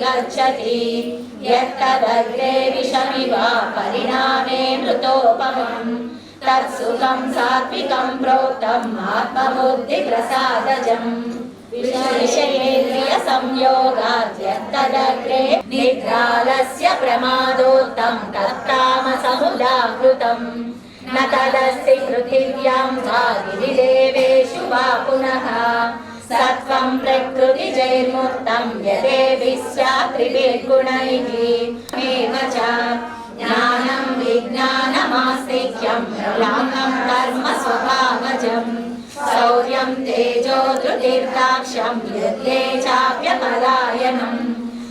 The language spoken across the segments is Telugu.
गच्छति यत्तदग्रे विषमिव परिणामे मृतोपमम् तत्सुखं सात्विकं प्रोक्तम् आत्मबुद्धिप्रसादजम् विषयेन्द्रियसंयोगात् यत्तदग्रे निद्रालस्य प्रमादोक्तं तत्तामसमुदाहृतम् न तदस्ति पृथिव्यां वा गिरिदेवेषु वा पुनः सत्त्वं प्रकृतिजैर्मुक्तं यदेभिः स्यात् त्रिभिर्गुणैः एव च ज्ञानं विज्ञानमास्तिक्यं प्रलाभं कर्म स्वभावजम् शौर्यं तेजो धृतिर्दाक्ष्यं युद्धे चाप्यपलायनम्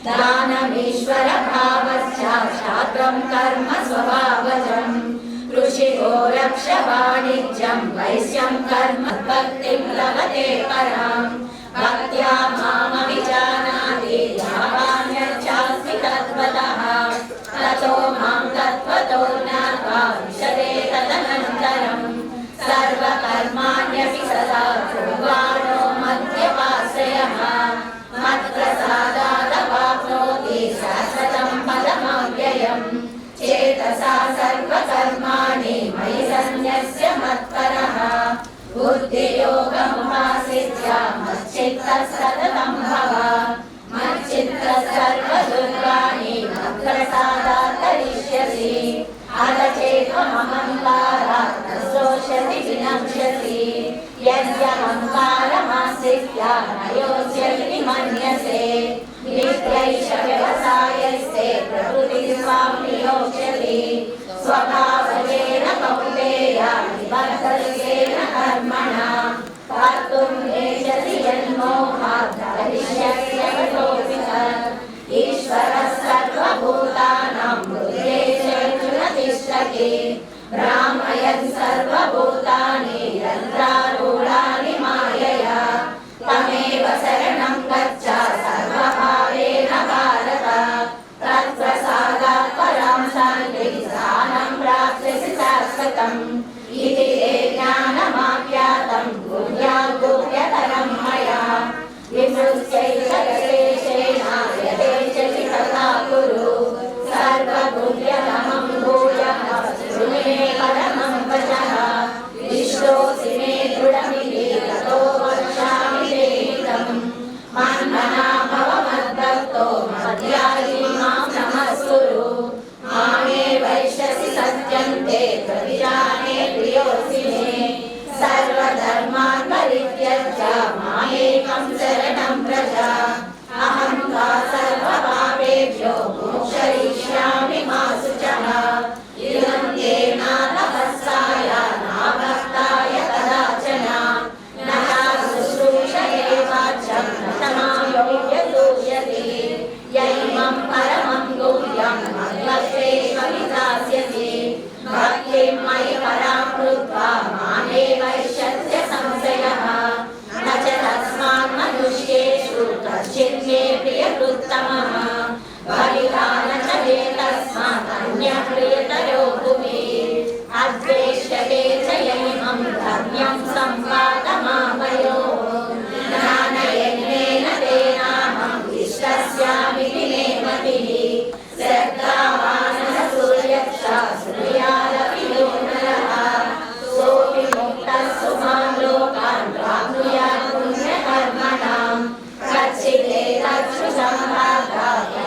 दानमीश्वरभावश्च क्षात्रं कर्म स्वभावजम् ऋषिको रक्षवाणिज्यं वैश्यं कर्म भक्तिं लभते परां भक्त्या मामभिजानाति यावान्यच्चास्मि तत्त्वतः ततो मां तत्त्वतो ज्ञात्वा विशदे तदनन्तरम् सर्वकर्माण्यपि सदा कुर्वाणो मध्यपाश्रयः मत्प्रसादादवाप्नोति शाश्वतं पदमव्ययम् चेतसा सर्वकर्माणि मयि सन्न्यस्य मत्परः बुद्धियोगमुपाश्रित्य मच्चित्तः सततं भव मच्चित्तः सर्वदुर्गाणि मत्प्रसादात् तरिष्यसि अथ चेत्त्वमहङ्कारात् न शोष्यसि विनक्ष्यसि यद्यहङ्कारमाश्रित्य न योत्स्यसि मन्यसे नित्यैष व्यवसायस्ते प्रकृतिस्त्वां नियोक्ष्यति स्वभावजेन कौन्तेय निबद्धस्येन कर्मणा कर्तुं नेच्छसि यन्मोहात् करिष्यस्य यतोऽपि तत् ईश्वरः सर्वभूतानां हृदयेषु तिष्ठति भ्रामयन् सर्वभूतानि यन्त्रारूढानि मायया तमेव शरणं गच्छ सर्वभावेन भारत तत्प्रसादात् परां शान्तिं स्थानं प्राप्स्यसि शाश्वतम् इति ते ज्ञानमाख्यातं गुह्यात् गुह्यतरं मया विमृश्यैष यथेशेन यथेच्छसि तथा कुरु सर्वगुह्यतमं भूयः शृणु मे परमं वचः विश्वोऽसि मे दृढमिति ततो वक्ष्यामि ते हितम् मन्मना भव मद्भक्तो मद्याजी मां नमस्कुरु मामे वैश्यसि सत्यं ते प्रतिजाने प्रियोऽसि मे सर्वधर्मान् परित्यज्य मामेकं शरणं व्रज अहं त्वा सर्वपापेभ्यो मोक्षयिष्यामि मा शुचः इदं ते नातपस्साय नाभक्ताय कदाचन न शुश्रूषये वाच्यं न समायोग्यसूयति यैमं परमं गुह्यं मद्भक्तेष्वभिधास्यसि भक्तिं मयि परां कृत्वा मामेवैष्यस्य संशयः न च तस्मात् मनुष्येषु कश्चित् मे प्रियकृत्तमः बलिहा न च मे तस्मात् अन्यः प्रियतरो भुवि अद्वेष्यते च यैमं धर्म्यं संवादमावयोः ज्ञानयज्ञेन तेनाहम् इष्टस्यामिति मे मतिः श्रद्धावानः सूर्यक्षा श्रुयादपि यो नरः सोऽपि मुक्तः सुमान् लोकान् प्राप्नुयात् पुण्यकर्मणाम् कच्चिदेतत्सु सम्पाद्य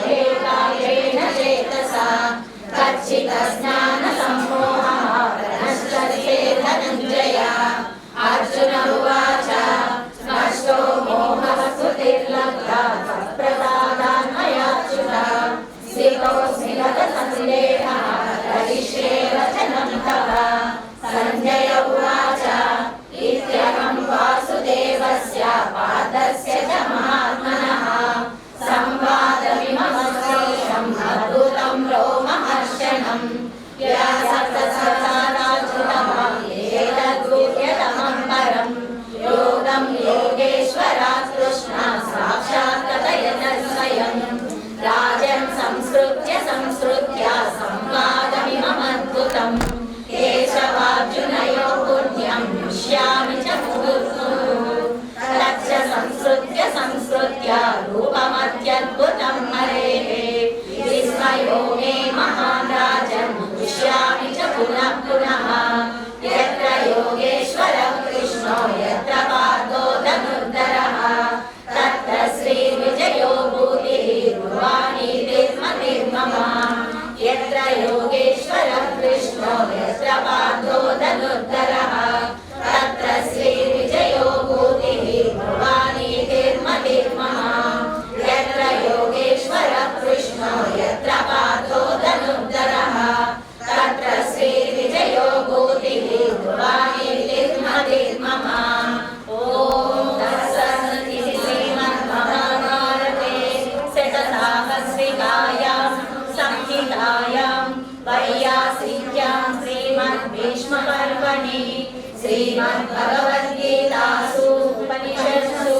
श्रीमद्भगवद्गीतासु उपनिषत्सु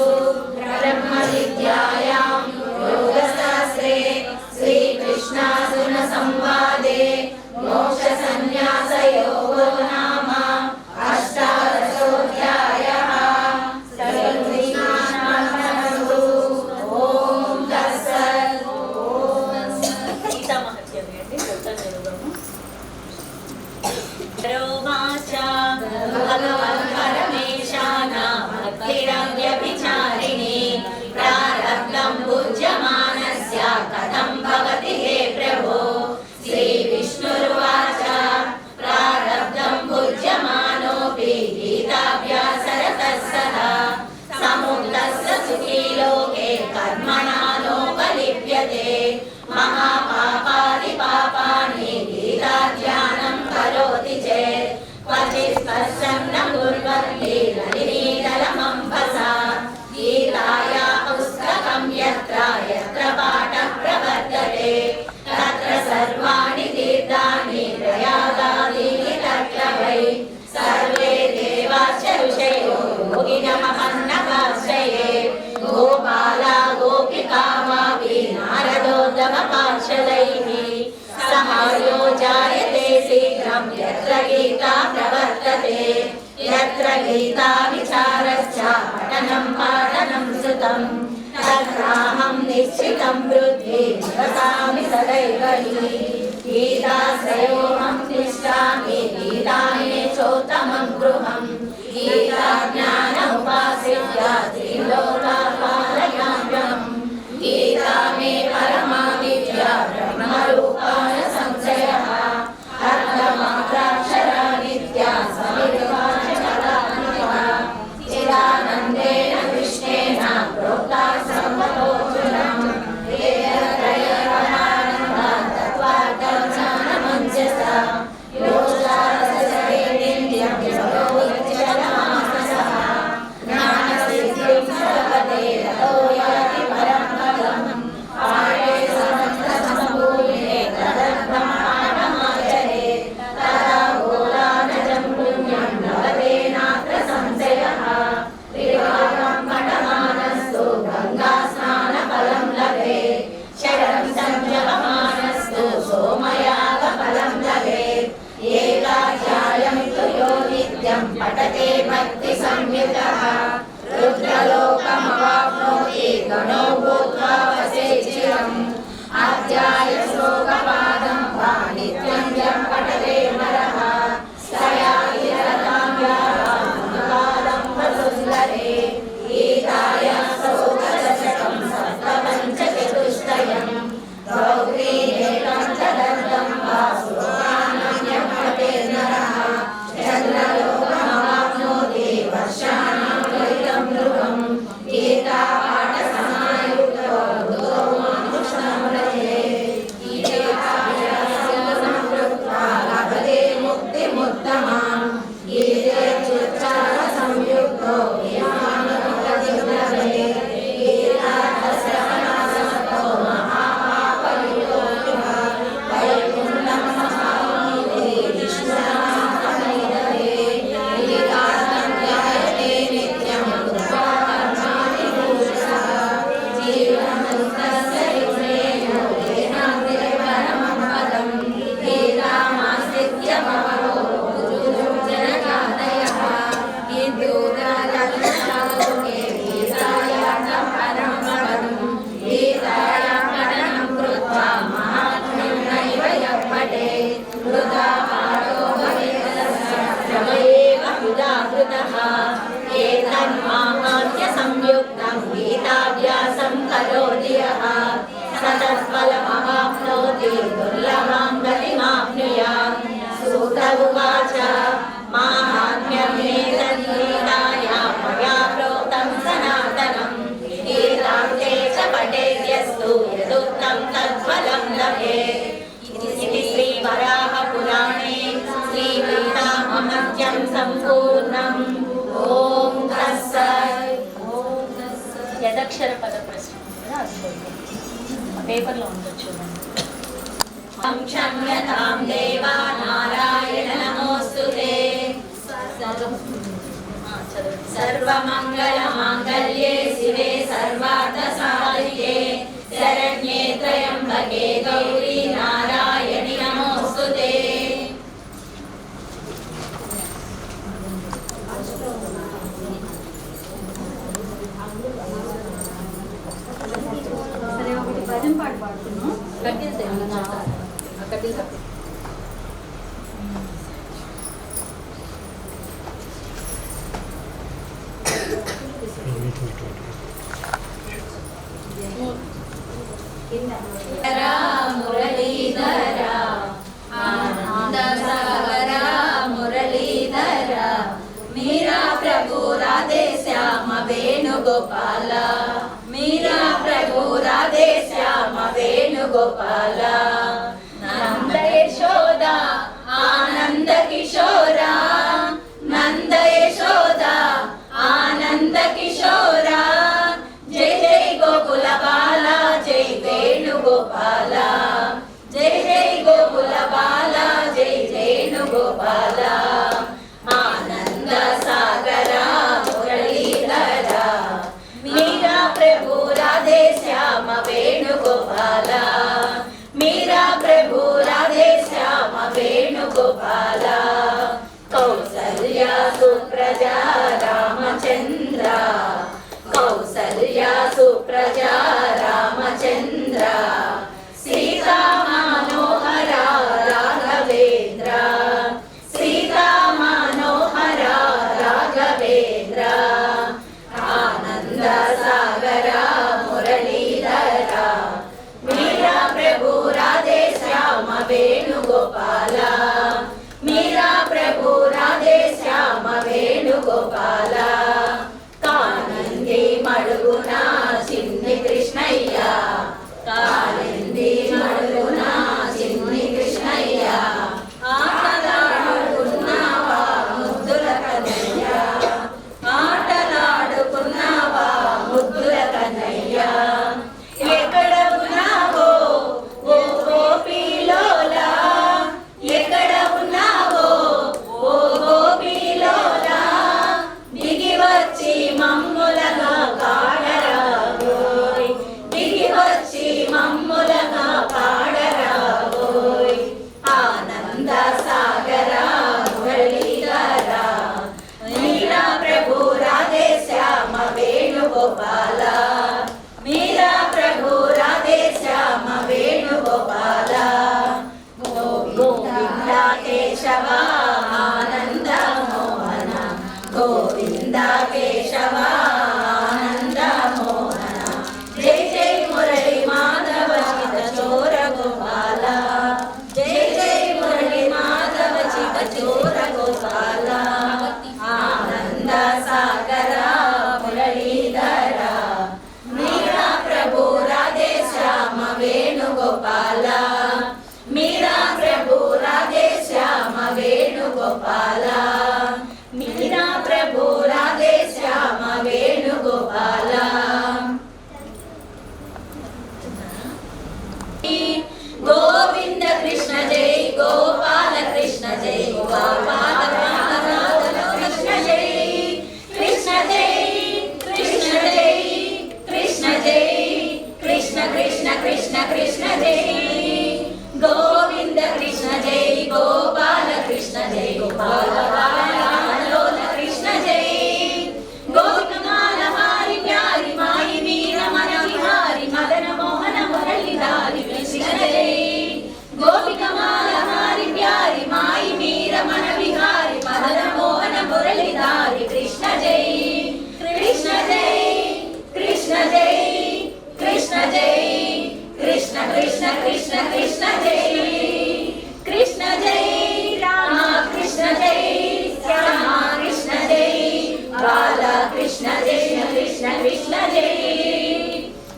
ब्रह्मविद्यायां योगशास्त्रे श्रीकृष्णार्जुनसंवादे मोक्षसंन्यासयोगो नाम अष्टादशोऽध्यायः। सर्वश्रीकृष्णार्पणमस्तु। ओम तत्सत्। गीतामहत्యం ఏంటి మొత్తం చదువుదాము. रोमाचा भगवन् परमेशाना भक्तिरव्यभिचारिणी प्रारब्धं पूज्यमानस्य कथं भवति हे प्रभो। श्रीविष्णुर्वाच प्रारब्धं पूज्यमानोऽपि गीताभ्यासरतः सः समुद्धस्य सुखी लोके कर्मणा नोपलिप्यते महापापादिपापानि गीताध्यानं करोति चेत् क्वचित् स्पर्शं न कुर्वन्ति नलिनीतलमम्बसा। गीताया पुस्तकं यत्र यत्र पाठः प्रवर्तते तत्र सर्वाणि तीर्थानि प्रयागादीनि तत्र वै सर्वे देवाश्च ऋषयो योगिनमहन्नकाश्रये गोपाला गोपिका वापि नारदोद्धवपार्षदैः सह यो जायते शीघ्रं यत्र गीता प्रवर्तते यत्र गीता विचारश्च पठनं पाठनं श्रुतं तत्राहं निश्चितं पृथ्वी निवसामि सदैव हि। गीताश्रयोऽहं तिष्ठामि गीतामे चोत्तमं गृहम् गीता ज्ञान उपाश्रित्य त्रिलोकापालयाम्यहम्। गीता मे परमा विद्या ब्रह्मरूपाय संशयः अर्थमात्राक्षरा नित्या सविद्वाचलात्मिका चिदानन्देन कृष्णेन प्रोक्ता सर्वतोऽर्जुनम् वेदत्रयप्रमाणम् तत्त्वार्थज्ञानमञ्जसा योगशास्त्रसे नित्यं योगोच्चरमानसः ज्ञानसिद्धिं सर्वते ततो याति परं पदम् पाठे समस्तसम्पूर्णे तदर्थमानमाचरेत् तदा गोदानजं पुण्यं लभते नात्र संशयः। त्रिवारं पठमानस्तु गङ्गास्नानफलं लभेत् शतं सञ्जपमानस्तु सोमयागफलं लभेत्। एकाध्यायं तु यो नित्यं पठते भक्तिसंयुतः रुद्रलोकमवाप्नोति गणो भूत्वा वसेत् चिरम्। अध्यायश्लोकपादं वा नित्यं यं पठते नरः स याति रतां यावान्कालं वसुस्लरे। गीताया श्लोकदशकं सप्तपञ्चचतुष्टयम् गौरीनेकं तदर्थं वा श्लोकानां यं पठेत् नरः चन्द्रलोकमवाप्नोति वर्षाणां त्वरितं ध्रुवम्। गीतापाठसमायुक्तो बुद्धो मानुषं व्रजेत्। गीताभ्यासं कृत्वा लभते मुक्तिमुत्तमाम्। गीतेच्युच्चारसंयुक्तो ज्ञानमुक्तिं लभेत्। गीताश्रवणासक्तो महापापयुतो वैकुण्ठं समाप्नोति विष्णुनाथमैरवे। गीतार्थं ध्यायते नित्यं कृत्वा कर्माणि भूषः। जीवन्मुक्तस्य युनेयो देहान्ते परमं पदम्। गीतामाश्रित्य भवरो जनकादयः विद्युदालोके गीतायां परं पदम्। गीतायां पठनं कृत्वा महात्म्यं नैव यः पठेत् वृथा पाठो भवेत् श्रमयेव मुदा कृतः। एतन्माहात्म्यसंयुक्तं गीताभ्यासं करोति यः स तत्फलमवाप्नोति दुर्लभं गतिमाप्नुयात्। सूत उवाच माहात्म्यमेतद्गीताया मया प्रोक्तं सनातनम्। गीतान्ते च पठेद्यस्तु यदुक्तं तत्फलं लभेत्। इति श्रीवराहपुराणे श्रीगीतामहत्म्यं सम्पूर्णम्। ओम तत्सत्। యదక్షర పద ప్రశ్న కూడా అది పేపర్లో ఉండొచ్చు. क्षम्यतां देवा नारायण नमोऽस्तु ते। చదవండి. సర్వమంగళ మాంగళ్యే శివే సర్వార్థ సాధికే శరణ్యే త్రయంబకే గౌరీ నారాయణి నమోస్తుతే. సరే ఒకటి భజన పాట పాడుతున్నాం. కట్టిల్ తెలంగాణ కట్టిల్ కట్టి మురళీధర ఆనంద సాగర మురళీధర మీరా ప్రభు రాధే శ్యామ వేణుగోపాల మీరా ప్రభు రాధే శ్యామ వేణుగోపాల నంద యశోద ఆనంద కిశోర నంద యశోద ఆనంద కిశోర జై జై గోకుల బాల జై వేణుగోపాల జై జై గోకుల బాల జై వేణుగోపాల ఆనంద సాగర మురళీధర మీరా ప్రభు రాధే శ్యామ వేణుగోపాల మీరా ప్రభు రాధే శ్యామ వేణుగోపాల కౌసల్య సుప్రజా రామచంద్ర కౌసల్య సుప్రజా రామచంద్ర సీతా మనోహర రాఘవేంద్ర సీతా మనోహర రాఘవేంద్ర ఆనంద సాగర మురళీధర మీరా ప్రభు రాధే శ్యామ వేణుగోపాల మీరా ప్రభు రాధే శ్యామ వేణుగోపాల కానంది మడుగున చిన్ని కృష్ణయ్య కానంది మడుగున చిన్ని కృష్ణయ్య ఆటలాడుకున్నావా ముద్దుల కన్నయ్య ఆటలాడుకున్నావా ముద్దుల కన్నయ్య ఎక్కడ ఉన్నావో ఓ గోపిలోలా ఎక్కడ ఉన్నావో ఓ గోపిలోలా దిగి వచ్చి మమ్ములగా కాడరావోయ్ దిగి వచ్చి మమ్ములగా కాడరావోయ్ ఆనంద సాగర మురళీధర మీరా ప్రభు రాధే శ్యామ వేణుగోపాల మీరా ప్రభు రాధే శ్యామ వేణుగోపాల గోవింద కేశవ ఆనంద మోహన గోవింద కేశవ ఆనంద మోహన జై జై మురళి మాధవ చిత చోర గోపాల జై జై మురళి మాధవ చిత చోర గోపాల ఆనంద సాగర మురళీధర మీరా ప్రభు రాధే శ్యామ వేణుగోపాల మీరా ప్రభు రాధే శ్యామ వేణుగోపాల మీరా ప్రభు రాధే శ్యామ వేణుగోపాల గోవింద కృష్ణ జై గోపాల కృష్ణ జై గోపాల కృష్ణ జై కృష్ణ జై కృష్ణ జై కృష్ణ జై కృష్ణ కృష్ణ కృష్ణ కృష్ణ జై గోవింద కృష్ణ జై గోపాల కృష్ణ జై గోపాల కృష్ణ జై గోపికమాల హారి ప్యారి మాయి వీర మన విహారి మదన మోహన మురళీధారి కృష్ణ జై గోపికమాల హారి ప్యారి మాయి వీర మన విహారి మదన మోహన మురళీధారి కృష్ణ జై కృష్ణ జై కృష్ణ జై కృష్ణ జై కృష్ణ కృష్ణ కృష్ణ కృష్ణ జై కృష్ణ జై రామ కృష్ణ జై శ్యామ కృష్ణ జై బాల కృష్ణ జై కృష్ణ కృష్ణ జై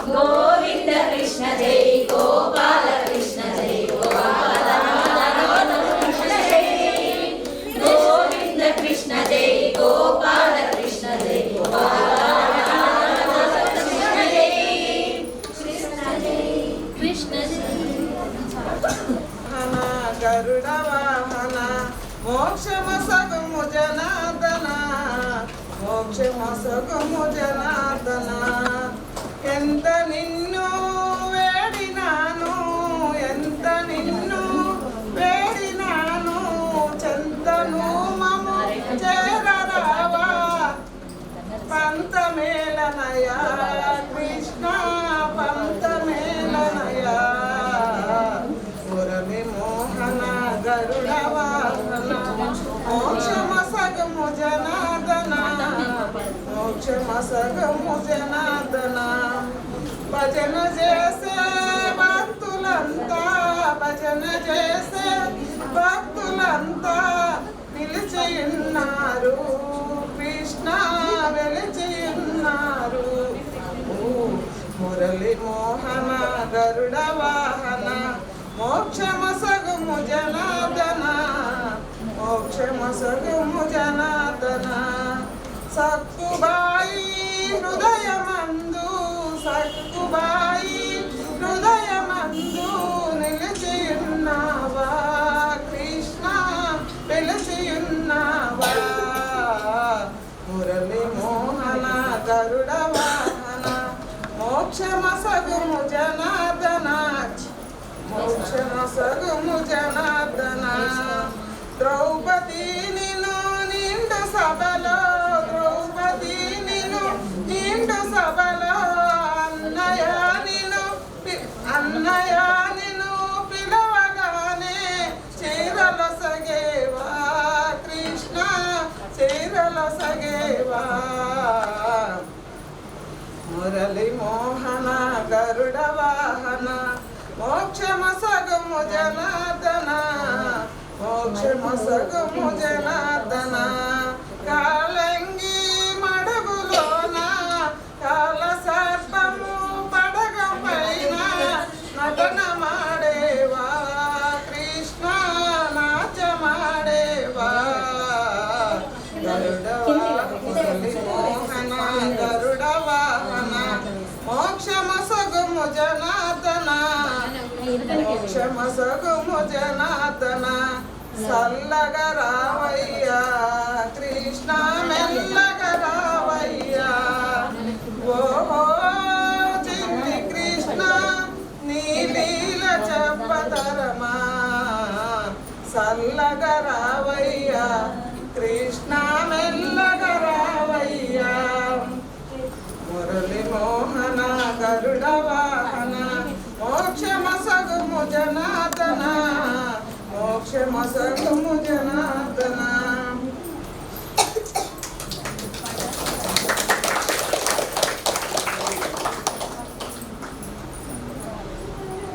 గోవింద కృష్ణ జై గోపాల కృష్ణ జై గోపాల కృష్ణ జై గోవింద కృష్ణ జై గోపాల కృష్ణ జై గోపాల కృష్ణ జై కృష్ణ జై గరుడ వాహన మోక్షమ సగము జనార్దన మోక్షమొసగుము జనార్దన. ఎంత నిన్ను వేడినాను, ఎంత నిన్ను వేడినాను, చెంతను మము చేరరావా పంతమేళనయా కృష్ణ పంతమేళనయా. మురళి మోహన గరుడ వాహన మోక్షమసగము జనార్దన, మోక్షమసగము జనార్దన. భజన చేసే భక్తులంతా, భజన చేసే భక్తులంతా నిలిచియున్నారు, కృష్ణ వెలిచియున్నారు. మురళి మోహన గరుడ వాహన మోక్షమసగుము జనార్దన, మోక్షమసగుము జనార్దన. సక్కుబాయి హృదయమందు, సక్కుబాయి హృదయమందు నిలిచియున్నావా కృష్ణ పిలిచియున్నావా. మురళి మోహన గరుడ వాహన మోక్షమసగుము జనార్దన, మోక్షమసగుము జనార్దన. ద్రౌపది నిన్ను నిండు సభలో, ద్రౌపది నిన్ను నిండు సభలో అన్నయ్య నిన్ను పిలవగానే చీరలొసగేవా కృష్ణ చీరలొసగేవా. మురళి మోహన గరుడ వాహన మోక్షమసగుము జనార్దన, మోక్షమసగుము జనార్దన. కాలంగి మడుగులోన కాల సర్పము పడగ పైన నటన మాడేవా కృష్ణ నాట్యమాడేవా. గరుడ మురళి మోహన గరుడ వాహన మోక్షమసగుము జనార్దన, మోక్షమసగుము జనార్దన. సల్లగ రావయ్యా కృష్ణ మెల్లగ రావయ్యా. ఓహో చిన్ని కృష్ణ నీ లీల చెప్పతరమా. సల్లగ రావయ్యా కృష్ణ మెల్లగ రావయ్యా. మురళి మోహన గరుడ వాహన మోక్షమసగుము జనార్దన, మోక్షమసగుము జనార్దన.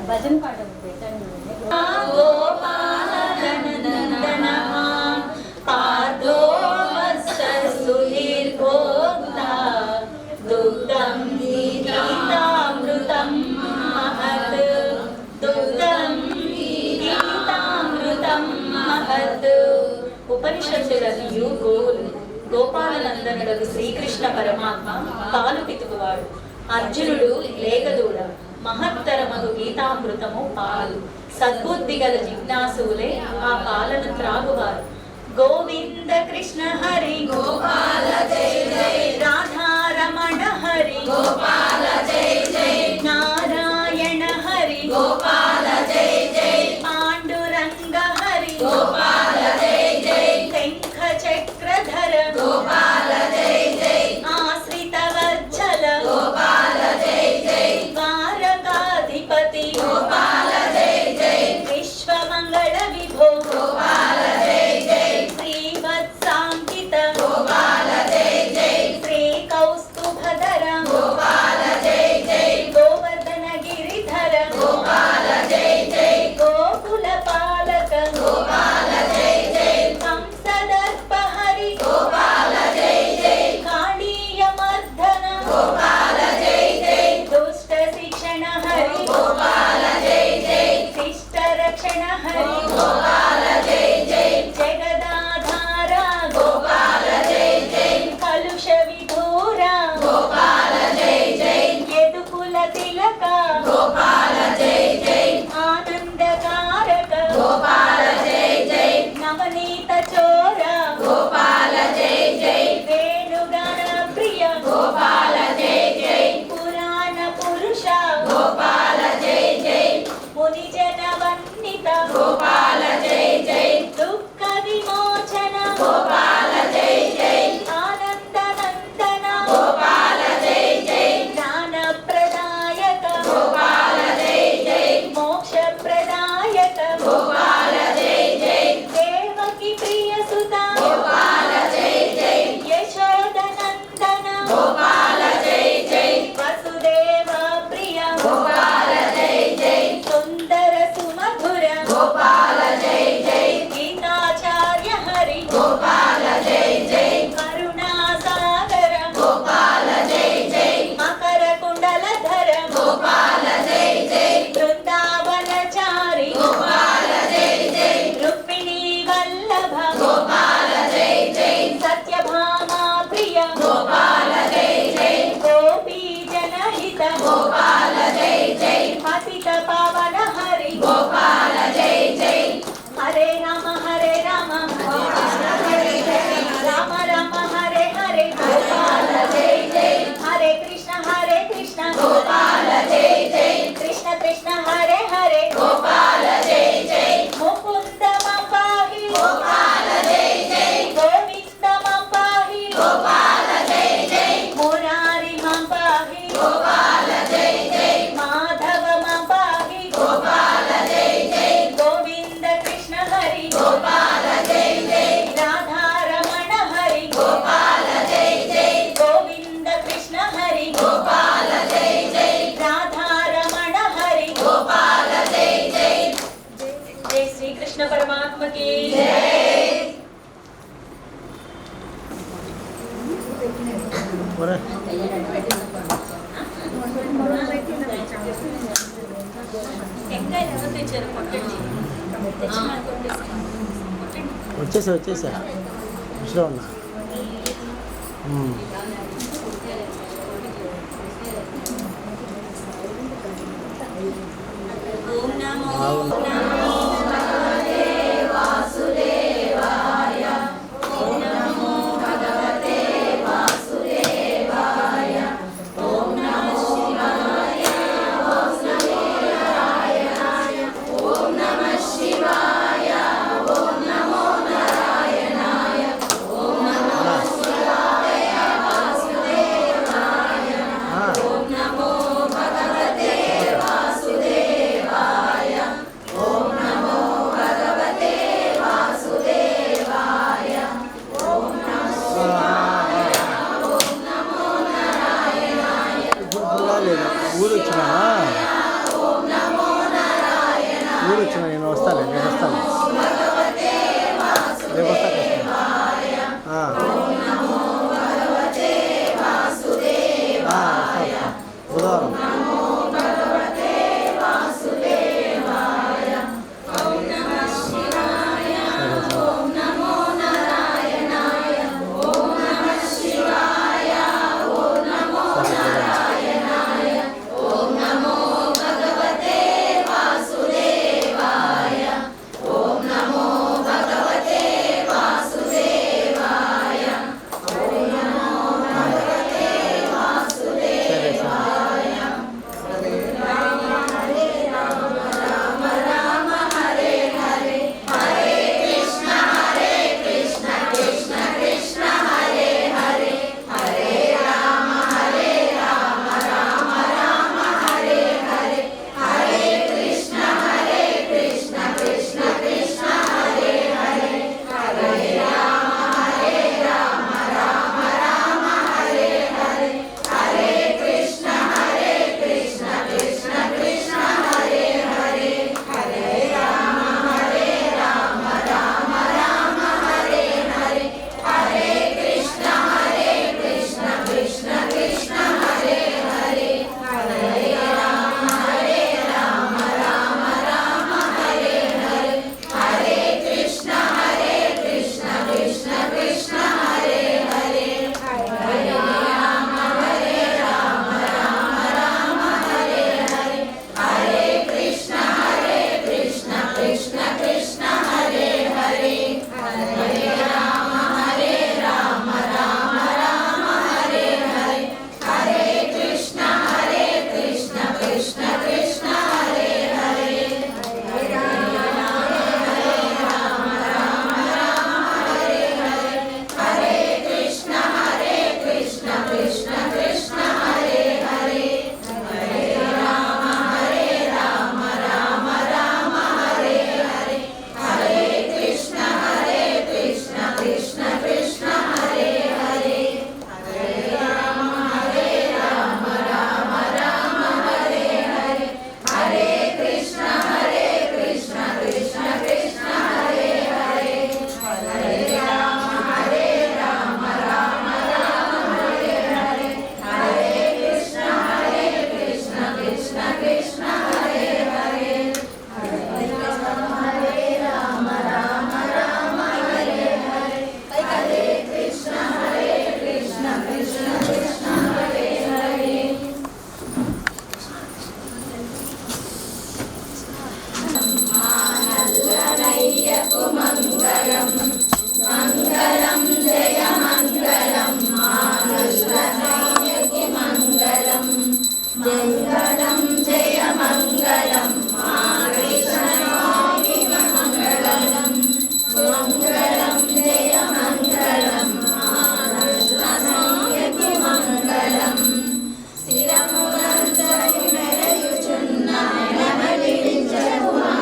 భజన పాట పెట్టండి. గోపాలనందన పార్థో సుధీర్భోక్తా దుగ్ధం గీతామృతం మహత్, దుగ్ధం గీతామృతం మహత్. ఉపనిషత్తులనియు గోవులు, గోపాలనందనుడు శ్రీకృష్ణ పరమాత్మ పాలు పితుకువాడు. అర్జునుడు లేగదూడ, మహత్తరమగు గీతామృతము పాలు. సద్బుద్ధి గల జిజ్ఞాసులే ఆ పాలను త్రాగువారు. గోవింద కృష్ణ హరి గోపాల జై జై, రాధారమణ హరి గోపాల జై జై, నారాయణ హరి గోపాల జై జై, పాండురంగ హరి గోపాల జై జై, శంఖ చక్రధర గోపాల జై జై, ఆశ్రిత వత్సల గోపాల జై జై, ద్వారకాధిపతి గోపాల జై జై, విశ్వమంగళ విభో గోపాల జై జై, శ్రీవత్సాంకిత గోపాల జై జై, శ్రీ కౌస్తుభధర గోపాల శ్రీకృష్ణ పరమాత్మకి వచ్చేసా ఇంట్లో ఉన్నా. ఓం నమో ఊరు వచ్చినా నేను వస్తాను రేపు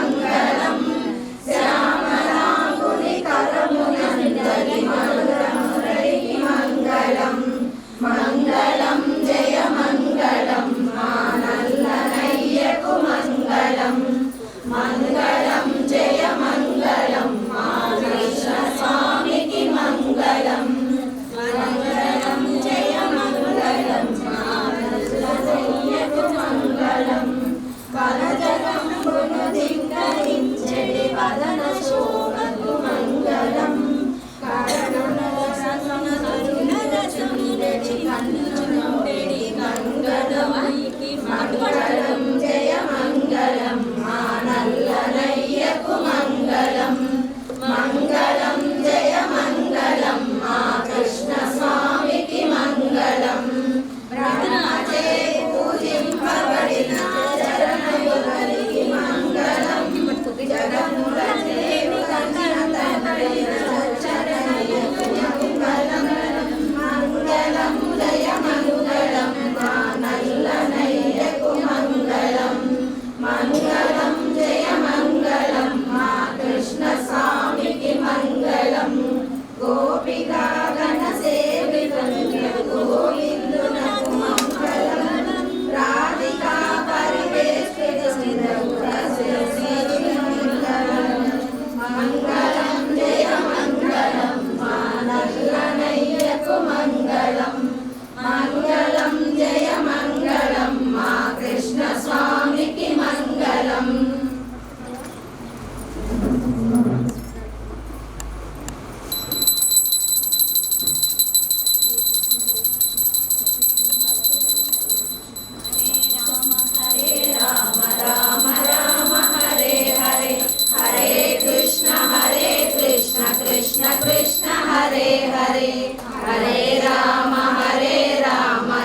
బుధవారం. శ్యామలాంగుని కరమునందలి మధుర హరే హరే హరే రామ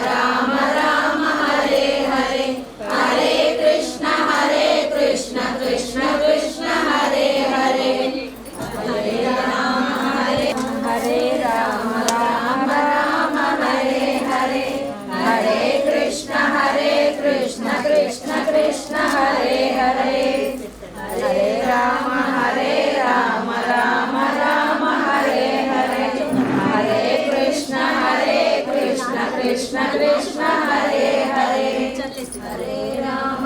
రామ రామ హరే హరే హరే కృష్ణ కృష్ణ కృష్ణ హరే హరే హరే రామ రామ రామ హరే హరే హరే కృష్ణ కృష్ణ కృష్ణ హరే హరే హరే రామ రామ రామ హరే హరే హరే కృష్ణ కృష్ణ కృష్ణ హరే హరే హరే రామ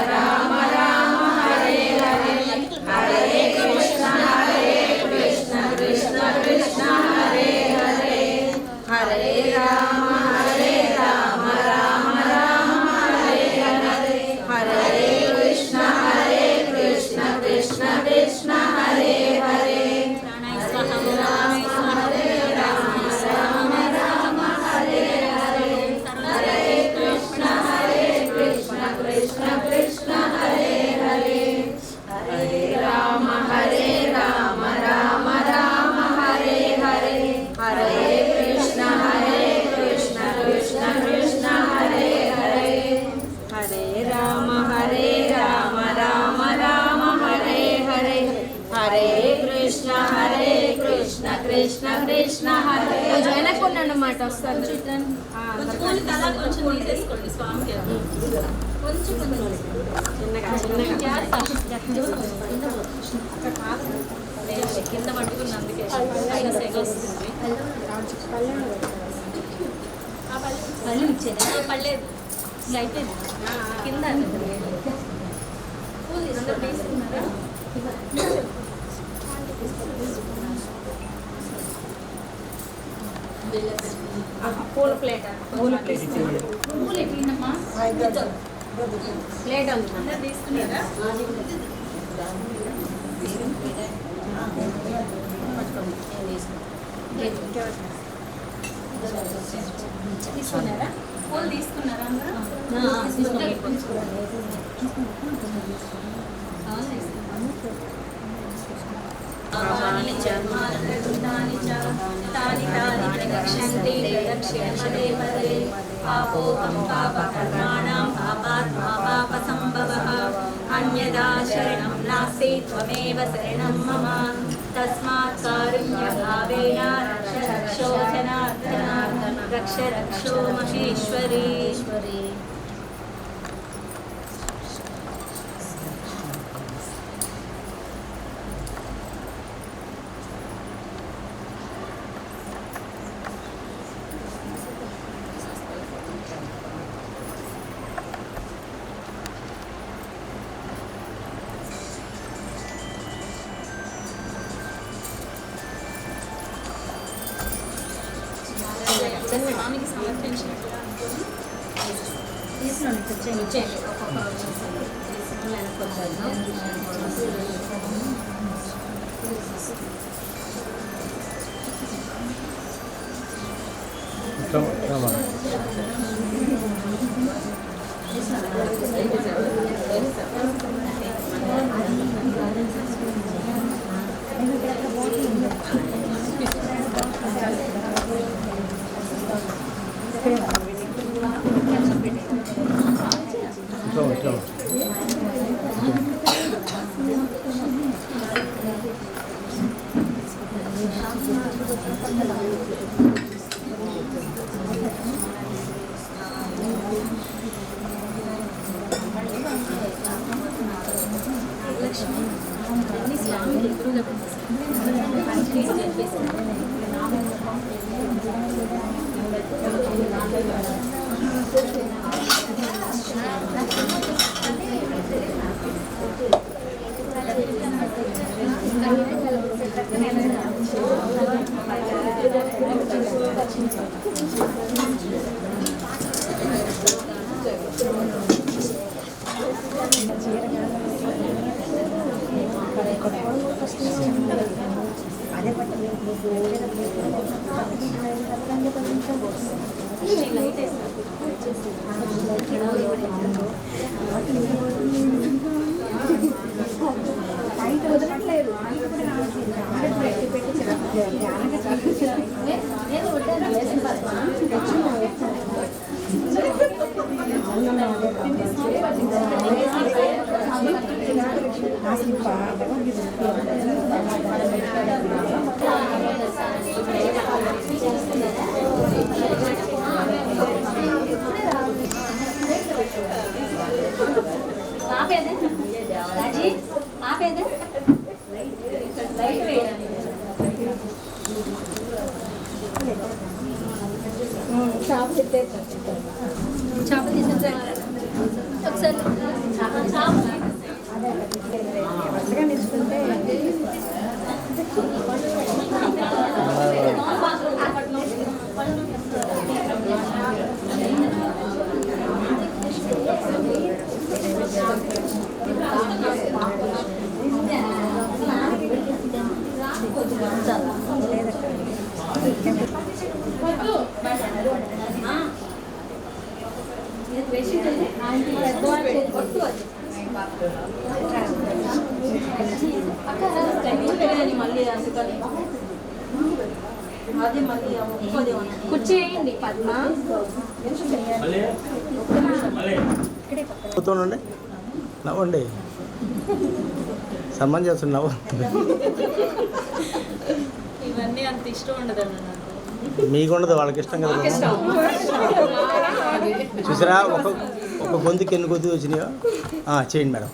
రామ రామ హరే హరే హరే కృష్ణ కృష్ణ కృష్ణ హరే హరే హరే రామ రామ రామ హరే హరే హరే కృష్ణ కృష్ణ కృష్ణ హరే హరే కృష్ణ కృష్ణ హరే జనకుండా అన్నమాట వస్తారు కొంచెం తీసేసుకోండి స్వామికి కొంచెం కింద పట్టుకున్న అందుకే వస్తుంది పళ్ళు ఇచ్చేదా పర్లేదు అయిపోయింది కింద అందరూ తీసుకున్నారా పూల ప్లేట్ పూలు ఎట్లమ్మా ప్లేట్ అందరు తీసుకున్నారా తీసుకున్నారా పూలు తీసుకున్నారా अन्यदा शरणं नास्ति त्वमेव शरणं मम तस्मात् कारुण्यभावेन रक्षो जनार्दन रक्षो महेश्वरी స్వామికి సమర్పించినట్టుగా కుదరట్లేదు కుర్చీ వేయండి పద్మ. నవ్వుతుండండి, నవ్వండి. సన్మానం చేస్తుంది, నవ్వు. ఇవన్నీ అంత ఇష్టం ఉండదండి నాకు. మీకుండదు, వాళ్ళకి ఇష్టం కదా. చూసారా ఒక గొంతుకి ఎన్ని కొద్ది వచ్చినాయో. చేయండి మేడం.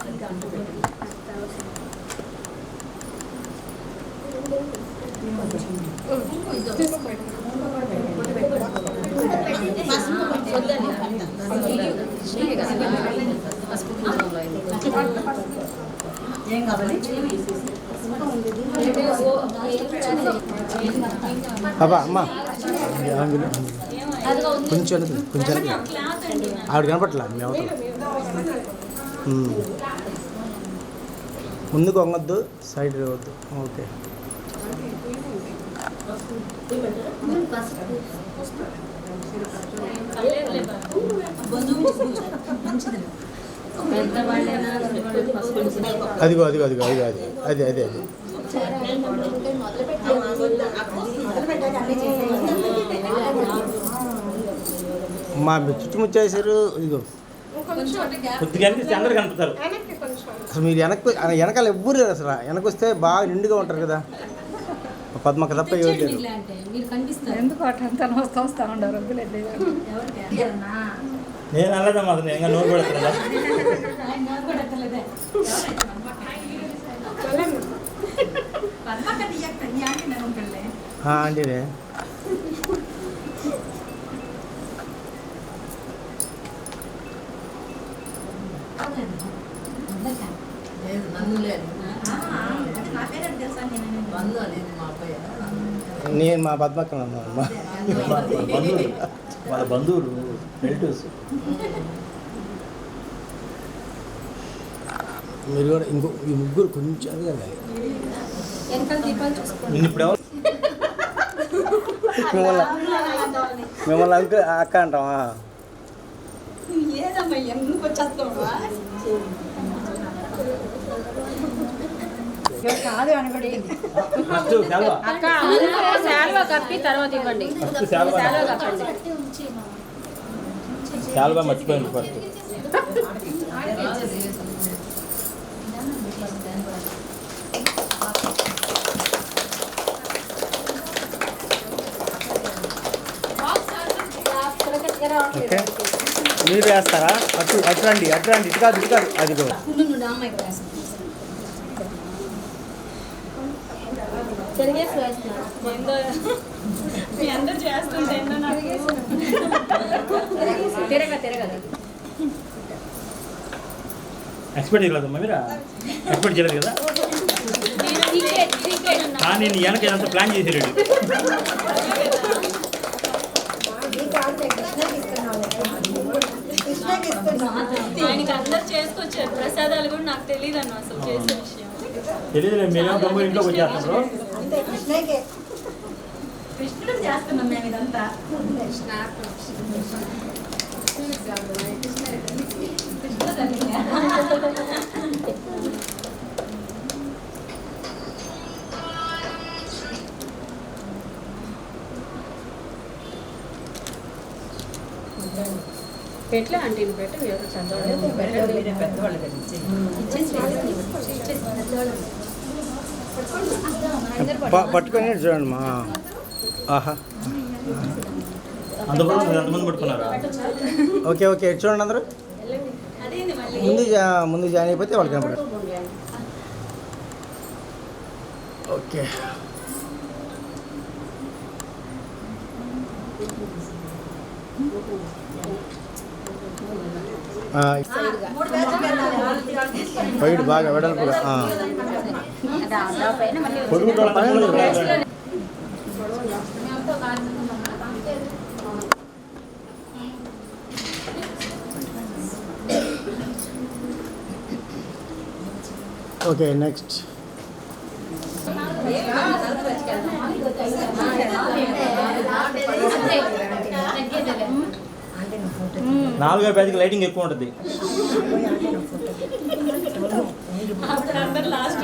ఏం కావాలి? అబ్బా అమ్మా కొంచెం కొంచెం ఆవిడ కనపట్లా మీ అవతల. ముందుకు వంగొద్దు, సైడ్ వద్దు. ఓకే. అదిగో అదిగో అదిగో అదిగో అది అది అది అది మా చుట్టుముచ్చేసారు. ఇదిగో అసలు మీరు వెనకాల ఎవ్వరు లేరు. అసలు వెనక వస్తే బాగా నిండుగా ఉంటారు కదా. పద్మక తప్ప ఎవరు లేరు. ఎందుకు అట్లా వస్తా ఉండరు. నేను అల్లదా మాకు నేను నోరు పెడతా. అండి నేను మా పద్మక్క వాళ్ళ బంధువులు రిలేటివ్స్. మీరు కూడా ఈ ముగ్గురు కొంచెం ఇప్పుడు మిమ్మల్ని అక్క అంటావా? కాదు అనబడింది. శాలువా కప్పి తర్వాత ఇవ్వండి. శాలువా మర్చిపోయింది ఫస్ట్. ఓకే, మీరు వేస్తారా? అటు రండి, ఇటు కాదు అది కూడా. మీ అందరూ చేస్తుంటే తిరగదు. ఎక్స్పెక్ట్ చేయలేదమ్మా మీరు? ఎక్స్పెక్ట్ చేయలేదు కదా. నేను వెనక ఏదంతా ప్లాన్ చేసేవాడు. ఆయనకి అందరు చేసుకొచ్చారు ప్రసాదాలు కూడా. నాకు తెలియదు అన్న అసలు చేసే విషయం. తెలియదు, మేము గమ్ము ఇంట్లోకి వచ్చేస్తాం. కృష్ణుడు చేస్తున్నాం మేము ఇదంతా. ఎట్లా అంటే పెట్టు ఎవరు చదవలేదు పెద్దవాళ్ళు కలిసి పట్టుకొని చూడండి మా ఆహా అంతమంది పట్టుకున్నారా? ఓకే ఓకే చూడండి అందరూ అదేంది మళ్ళీ ముందు జాయిన్ అయిపోతే వాళ్ళకి కనపడదు. ఓకే వైడ్ బాగా వెడల్పుగా ఓకే నెక్స్ట్ 4వ పేజీకి లైటింగ్ ఎక్కువ ఉంటుంది. అప్పుడు అందరు లాస్ట్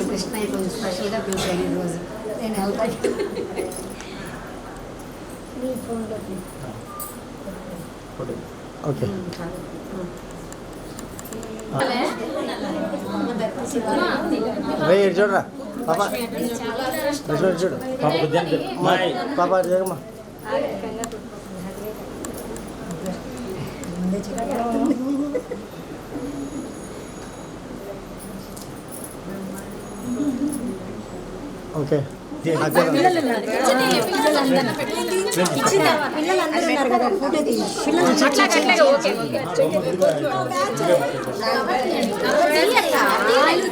కృష్ణ కొంచెం స్పెషల్గా పిలిచాను ఈరోజు నేను వెళ్తాను. ఓకే రే చూడరా పాప చూడు పాప జగమ్మా ఓకే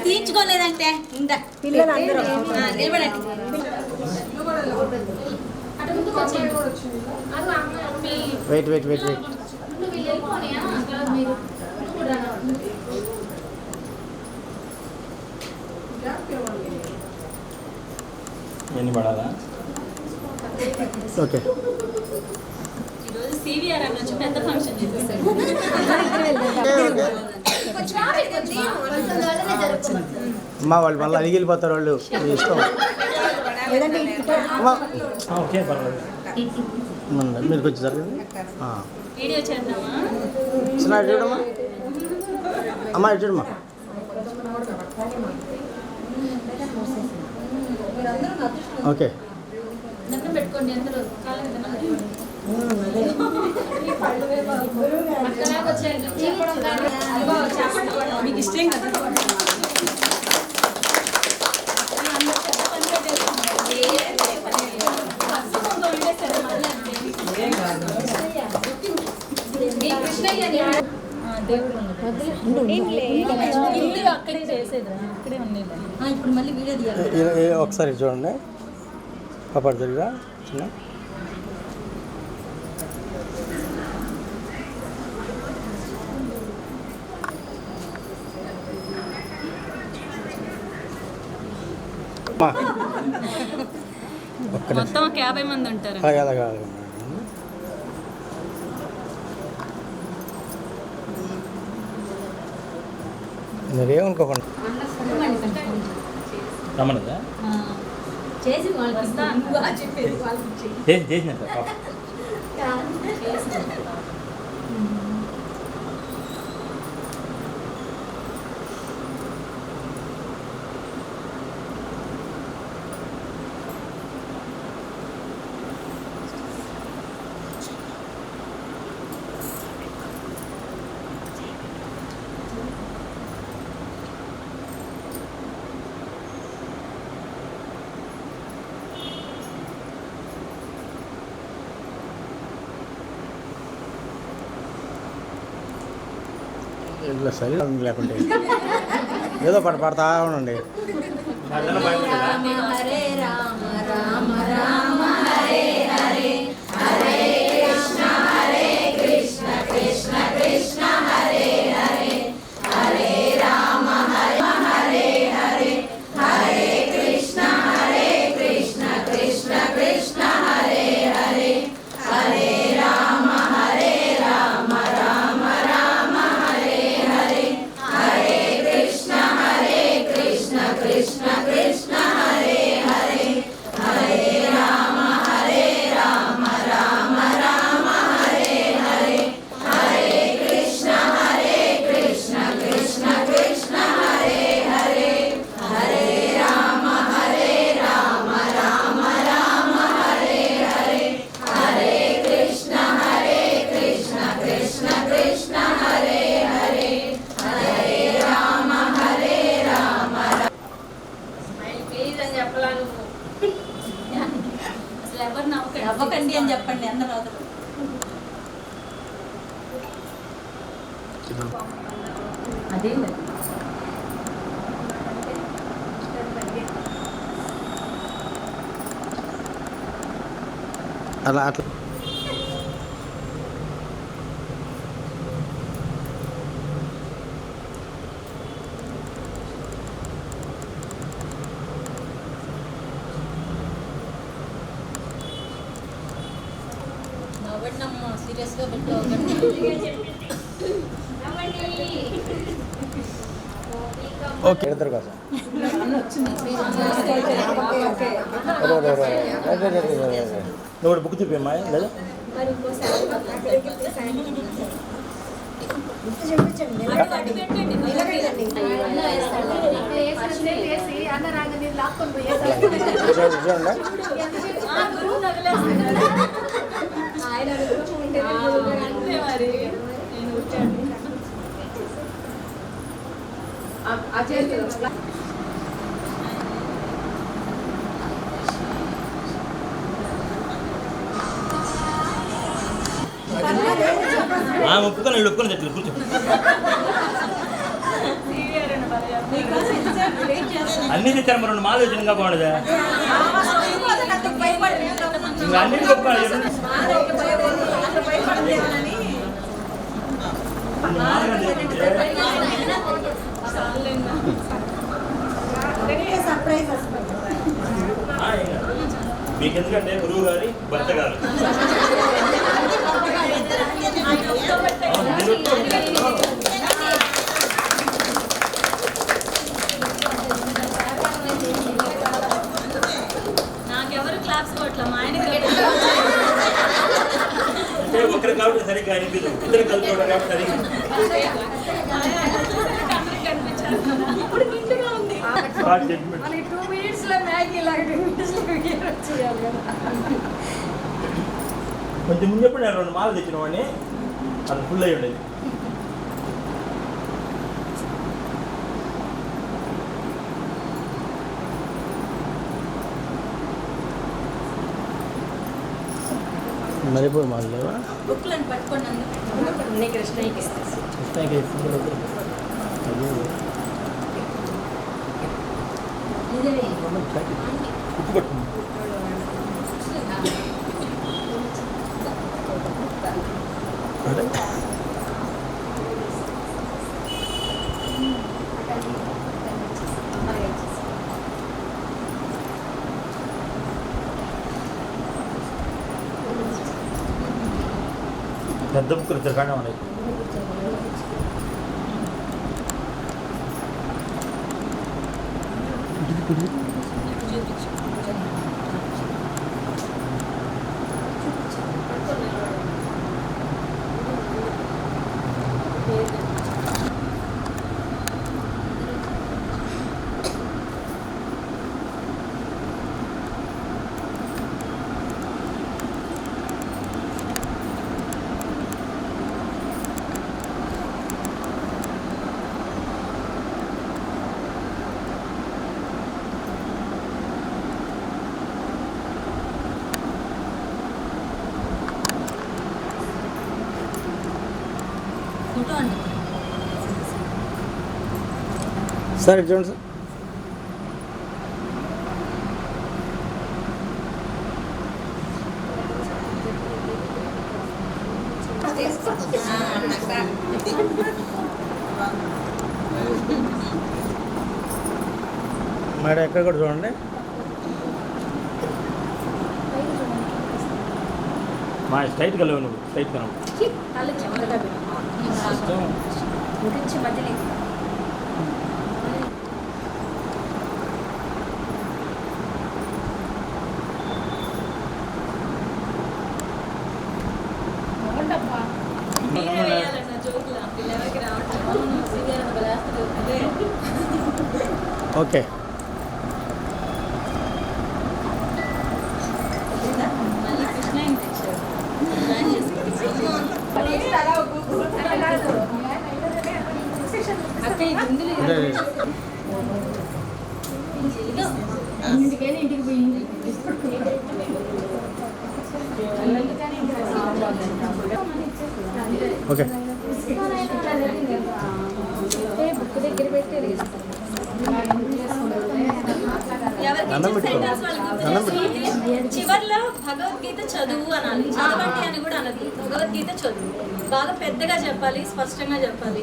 తీయించుకోలేదంటే నిలబడండి. వెయిట్ వెయిట్ వెయిట్ వెయిట్ ఎన్ని పడాలా? ఓకే ఈరోజు సివిఆర్ అని వచ్చి పెద్ద ఫంక్షన్ చేసేసారు. అమ్మా వాళ్ళు మళ్ళీ అడిగి వెళ్ళిపోతారు వాళ్ళు మీ ఇష్టం అమ్మా ఓకే పర్వాలేదు. మీరు కొంచెం జరగండి వీడియో చేద్దామా? చిన్న చూడమ్మా అమ్మా ఇటు చూడమ్మా ఓకే దండం పెట్టుకోండి అందరూ కాళ్ళ మీద మీకు ఇష్టం కదా. ఇల్లు అక్కడే చేసేది అక్కడే ఉండేది. ఇప్పుడు మళ్ళీ వీడియో తీయాలి. ఒకసారి చూడండి పాప జరిగా చిన్న మొత్తం ఒక 50 మంది ఉంటారు. అలాగా మీరేమనుకోకుండా రమ్మన్నదా? చేసి వాళ్ళకి ఇస్తాను చెప్పేది వాళ్ళకి చేసినట్టు ఇట్లా సరి లేకుంటే ఏదో పాట పాడుతూ ఉండండి. హరే రామ రామ రామ హరే హరే హరే కృష్ణ హరే కృష్ణ కృష్ణ కృష్ణ హరే హరే హరే రామ హరే హరే హరే హరే కృష్ణ కృష్ణ కృష్ణ హరే హరే హరే రామ రామ రామ హరే హరే హరే కృష్ణ కృష్ణ కృష్ణ హరే ఎవరు నవ్వకండి అని చెప్పండి అందరూ అవతల. అదేంటి అలా అట్లా నవ్వండమ్మా, సీరియస్గా పెట్టుకోకండి. ఓకే ఇద్దరు కోసం నువ్వు బుక్ చూపిమ్మా లేదా అటు పెట్టండి చూడండి గురువు తగిలేస్తున్నాడు అంతే మరి నేను వచ్చాను ఒప్పుకొని వీళ్ళు ఒప్పుకొని చెట్లు కూర్చో. అన్నీ తెచ్చారు మరి 2 మాలు వచ్చినగా బాగుండదా ఇంకా అన్ని ఒప్పుకోవాలి. మీకు ఎందుకంటే గురువు గారి భర్త గారు నాకెవరు క్లాప్స్ కొట్ల మా ఆయనకి అంటే ఒకరు కాబట్టి సరిగ్గా అనిపించదు, ఇద్దరు కలిసి కాబట్టి సరిగ్గా ఇప్పుడు నిండుగా ఉంది మనకి 2 minutes లో మ్యాగీ లాగా 2 minutes లో వచ్చేయాలి కదా. కొంచెం ముందు ఎప్పుడు నేను 2 మాలు తెచ్చిన వాడిని అది ఫుల్ అయ్యి ఉండేది. మరిపోయి మాలు లేవా బుక్లను పట్టుకోండి. కృష్ణయ్యకి ఇస్తాను. ఉప్పు పట్టుకుంది పెద్ద బుక్కులు తిరగానే ఉన్నాయి. సార్ ఇటు చూడండి సార్ మేడం ఎక్కడ కూడా చూడండి మా స్ట్రైట్గా లేవు నువ్వు స్ట్రైట్గా కళ్ళు చెమటగా పెట్టు. ముగించి మధ్యలో మీరే వేయాలన్న జోకులు పిల్లలకి రావట్లేదు ఓకే మళ్ళీ కృష్ణ తెచ్చారు అక్క ఇది ఇందులో ఇంటికి పోయింది. ఓకే బుక్ దగ్గర పెట్టి ఎవరికి దండం ఇచ్చిన పెట్టుకో. sentence వాళ్ళు గుర్తు దండం చేసుకుంటే చివర్లో భగవద్గీత చదువు అనాలి. చదవండి అని కూడా అనదు. భగవద్గీత చదువు బాగా పెద్దగా చెప్పాలి, స్పష్టంగా చెప్పాలి.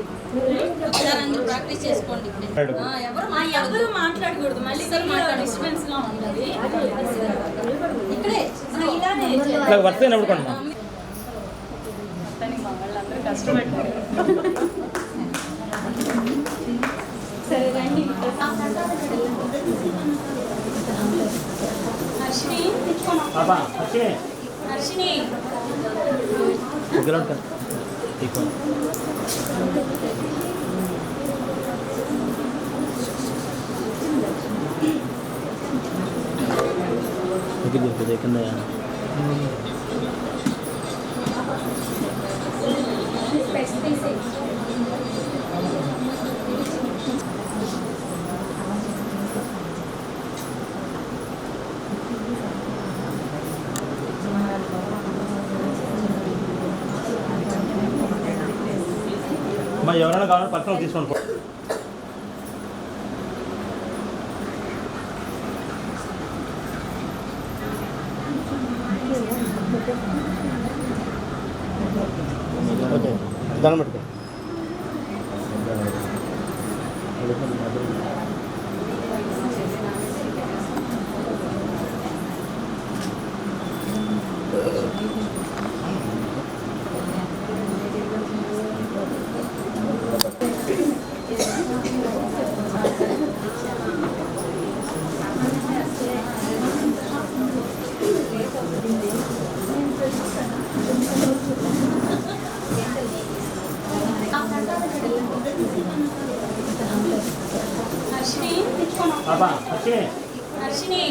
ఒకసారి అందరూ ప్రాక్టీస్ చేసుకోండి ఇప్పుడే. ఎవరు మాట్లాడకూడదు, మళ్ళీ డిస్టర్బెన్స్ గా ఉంటుంది. ఇక్కడే ఇలానే ఇట్లా వర్క్ అయినప్పుడు కొనమ్మా. వాళ్ళందరూ కష్టపడ్డారు. సరే రండి. హర్షిని పాపా వచ్చినే హర్షిని దగ్గర ఉంటాను కింద అమ్మా ఎవరైనా కావాలంటే పక్కన తీసుకోండి. ఓకే దండం పెట్టుకో. హర్షిని పాపా వచ్చినే హర్షిని